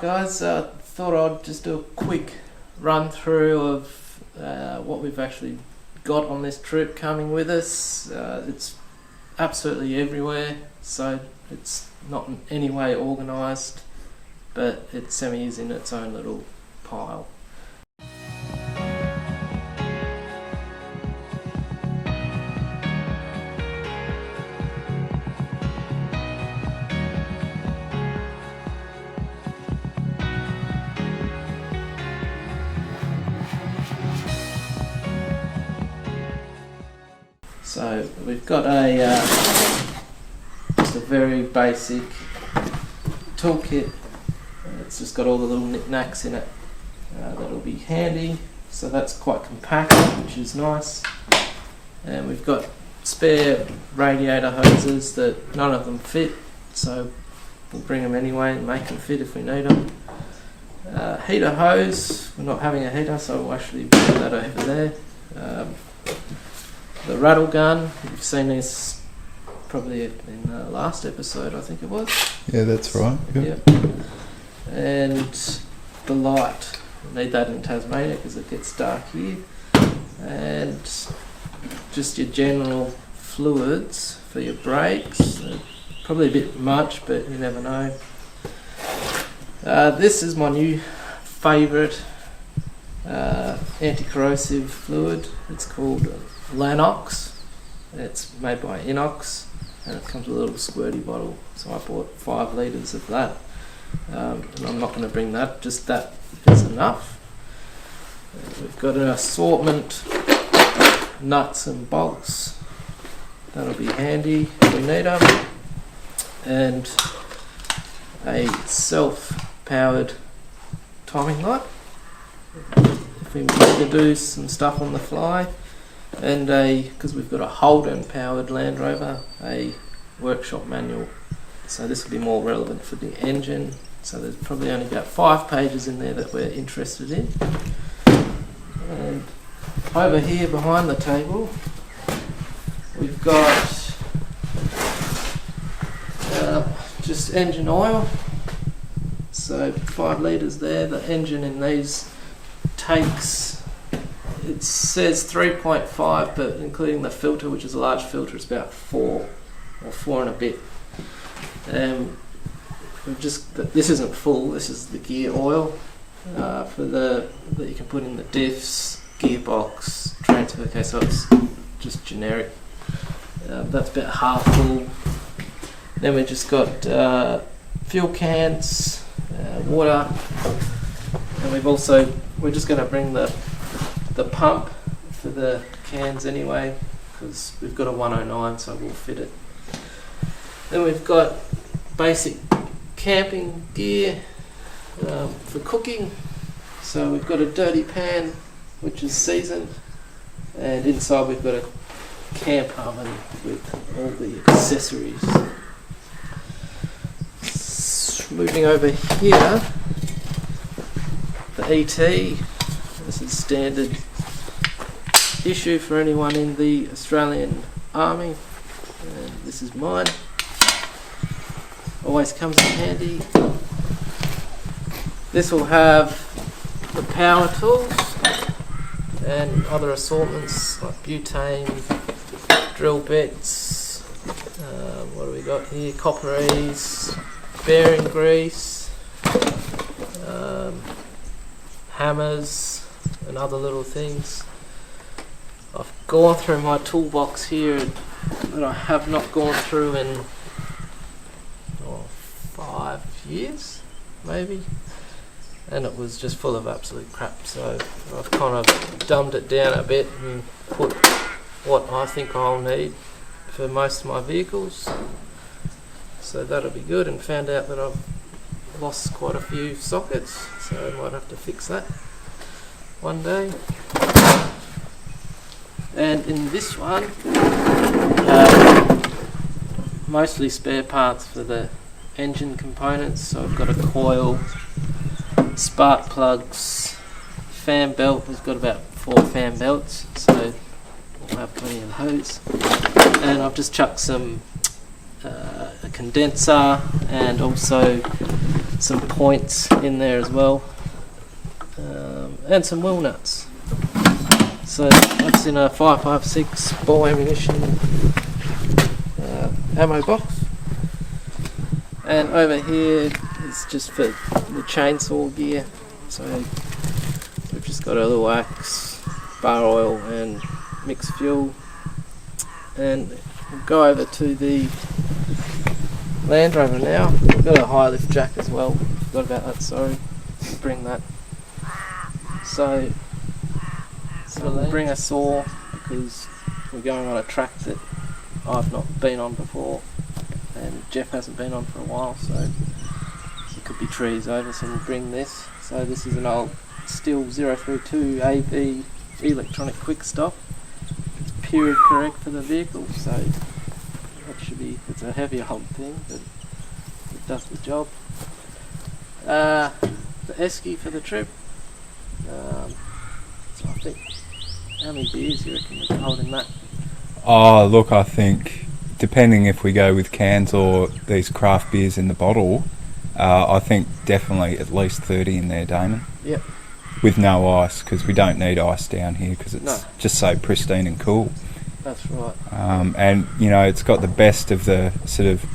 guys, thought I'd just do a quick run through of what we've actually got on this trip coming with us. It's absolutely everywhere, so it's not in any way organised, but it semi is in its own little pile. So we've got just a very basic toolkit. It's just got all the little knickknacks in it. That'll be handy. So that's quite compact, which is nice. And we've got spare radiator hoses that none of them fit, so we'll bring them anyway and make them fit if we need them. Heater hose. We're not having a heater, so we'll actually put that over there. The rattle gun, you've seen this probably in the last episode, I think it was. Yeah, that's right. Yep. And the light, you need that in Tasmania because it gets dark here. And just your general fluids for your brakes. Probably a bit much, but you never know. This is my new favourite anti-corrosive fluid. It's called Lanox. It's made by Inox and it comes with a little squirty bottle, so I bought 5 litres of that, and I'm not going to bring that, just that is enough. We've got an assortment of nuts and bolts, that'll be handy if we need them, and a self-powered timing light if we need to do some stuff on the fly. And because we've got a Holden powered Land Rover, a workshop manual, so this will be more relevant for the engine. So there's probably only about 5 pages in there that we're interested in. And over here behind the table we've got just engine oil, so 5 litres there. The engine in these takes, it says 3.5, but including the filter, which is a large filter, it's about 4 or 4 and a bit. This isn't full, this is the gear oil that you can put in the diffs, gearbox, transfer case, so it's just generic. That's about half full. Then we've just got fuel cans, water, and we're just going to bring the pump for the cans anyway, because we've got a 109, so we'll fit it. Then we've got basic camping gear for cooking. So we've got a dirty pan which is seasoned, and inside we've got a camp oven with all the accessories. Moving over here, the ET. This is standard issue for anyone in the Australian Army, and this is mine. Always comes in handy. This will have the power tools and other assortments like butane, drill bits, what do we got here, copperies, bearing grease, hammers and other little things. I've gone through my toolbox here that I have not gone through in 5 years maybe, and it was just full of absolute crap, so I've kind of dumbed it down a bit and put what I think I'll need for most of my vehicles, so that'll be good. And found out that I've lost quite a few sockets, so I might have to fix that one day. And in this one, mostly spare parts for the engine components. So I've got a coil, spark plugs, fan belt. We've got about 4 fan belts, so we'll have plenty of those. And I've just chucked some a condenser and also some points in there as well, and some wheel nuts. So that's in a 5.56 ball ammunition ammo box. And over here is just for the chainsaw gear. So we've just got a little axe, bar oil and mixed fuel. And we'll go over to the Land Rover now. We've got a high lift jack as well. Forgot about that, sorry. Bring that. So we'll bring a saw because we're going on a track that I've not been on before and Jeff hasn't been on for a while, so there could be trees over, so we'll bring this. So this is an old Stihl 032 AV electronic quick stop. It's period correct for the vehicle, so that should be, it's a heavier old thing, but it does the job. The esky for the trip. So I think, how many beers do you reckon we can hold in that? Oh, look, I think depending if we go with cans or these craft beers in the bottle, I think definitely at least 30 in there, Damon. Yep. With no ice, because we don't need ice down here because it's just so pristine and cool. That's right. And, you know, it's got the best of the sort of,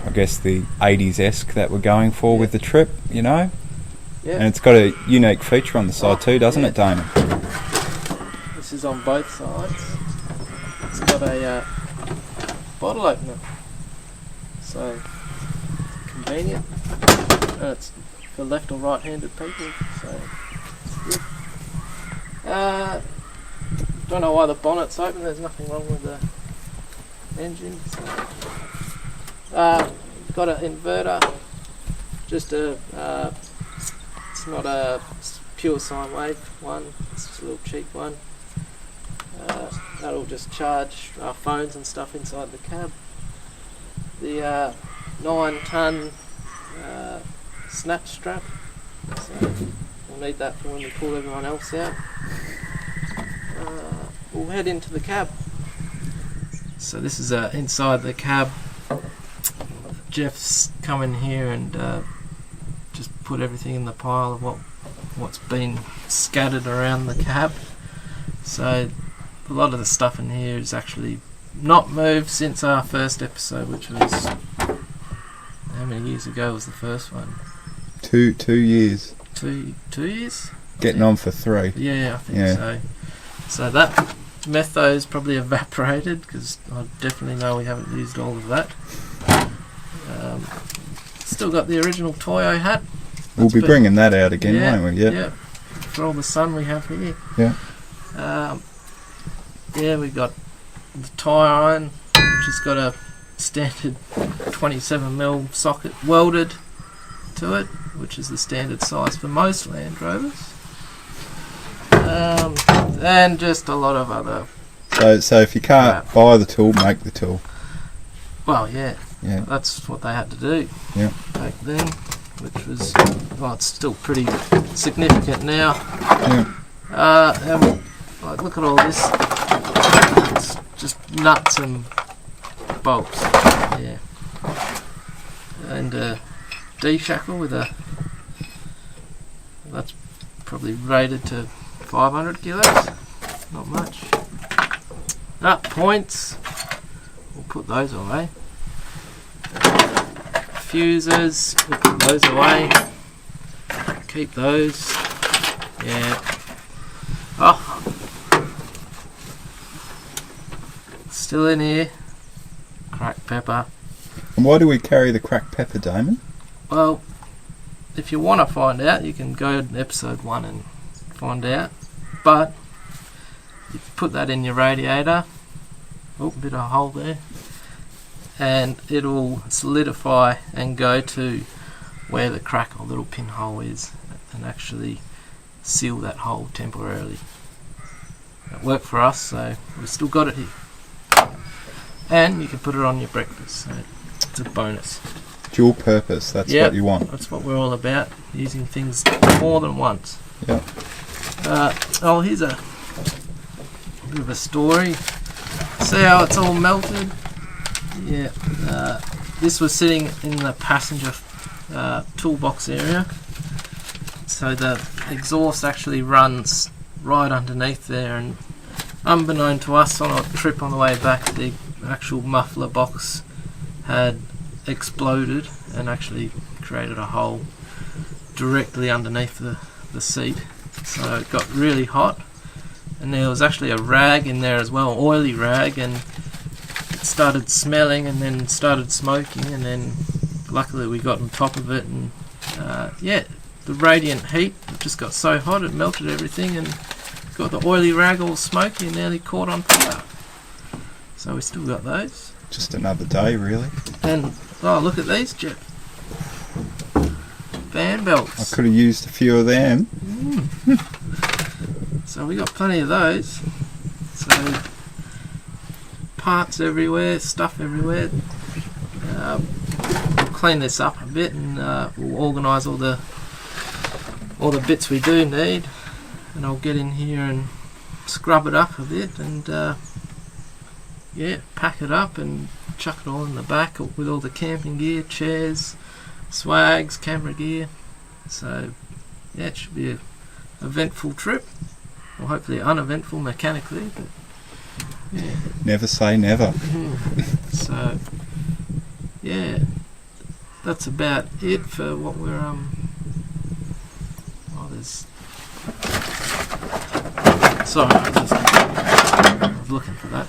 I guess, the 80s-esque that we're going for with the trip, you know? Yeah. And it's got a unique feature on the side too, doesn't it, Damon? This is on both sides. It's got a bottle opener, so convenient. And it's for left or right-handed people, so it's good. Don't know why the bonnet's open. There's nothing wrong with the engine. So. Got an inverter. Just a. It's not a pure sine wave one. It's just a little cheap one. That'll just charge our phones and stuff inside the cab. The 9-ton snap strap, so we'll need that for when we pull everyone else out. We'll head into the cab. So this is inside the cab. Jeff's come in here and just put everything in the pile of what's been scattered around the cab. So a lot of the stuff in here is actually not moved since our first episode, which was, how many years ago was the first one? 2 years. 2 years? Getting on for 3. Yeah, I think so. So that metho's probably evaporated because I definitely know we haven't used all of that. Still got the original Toyo hat. We'll be bringing that out again, won't we? Yeah. For all the sun we have here. Yeah. We got the tyre iron, which has got a standard 27mm socket welded to it, which is the standard size for most Land Rovers. And just a lot of other. So if you can't buy the tool, make the tool. Well, yeah. That's what they had to do back then, which was, well, it's still pretty significant now. And like, look at all this. It's just nuts and bolts. Yeah. And a D-shackle with a, that's probably rated to 500 kilos. Not much. Points. We'll put those away. Fuses, we'll put those away. Keep those. Yeah. Oh. Still in here. Cracked pepper. And why do we carry the cracked pepper, Damon? Well, if you want to find out, you can go to episode 1 and find out. But you put that in your radiator. Oh, bit of a hole there. And it'll solidify and go to where the crack or little pinhole is and actually seal that hole temporarily. It worked for us, so we've still got it here. And you can put it on your breakfast, so it's a bonus. Dual purpose, that's what you want. That's what we're all about, using things more than once. Yeah. Here's a bit of a story. See how it's all melted? Yeah. This was sitting in the passenger toolbox area. So the exhaust actually runs right underneath there, and unbeknown to us, on a trip on the way back, the actual muffler box had exploded and actually created a hole directly underneath the seat. So it got really hot, and there was actually a rag in there as well, oily rag, and it started smelling and then started smoking, and then luckily we got on top of it, and the radiant heat just got so hot it melted everything and got the oily rag all smoky and nearly caught on fire. So we still got those. Just another day, really. And look at these, Jeff. Fan belts. I could have used a few of them. So we got plenty of those. So parts everywhere, stuff everywhere. We'll clean this up a bit, and we'll organise all the bits we do need, and I'll get in here and scrub it up a bit, and pack it up and chuck it all in the back with all the camping gear, chairs, swags, camera gear. So it should be a eventful trip, or hopefully uneventful mechanically, but Never say never. So that's about it for what we're sorry, I was looking for that.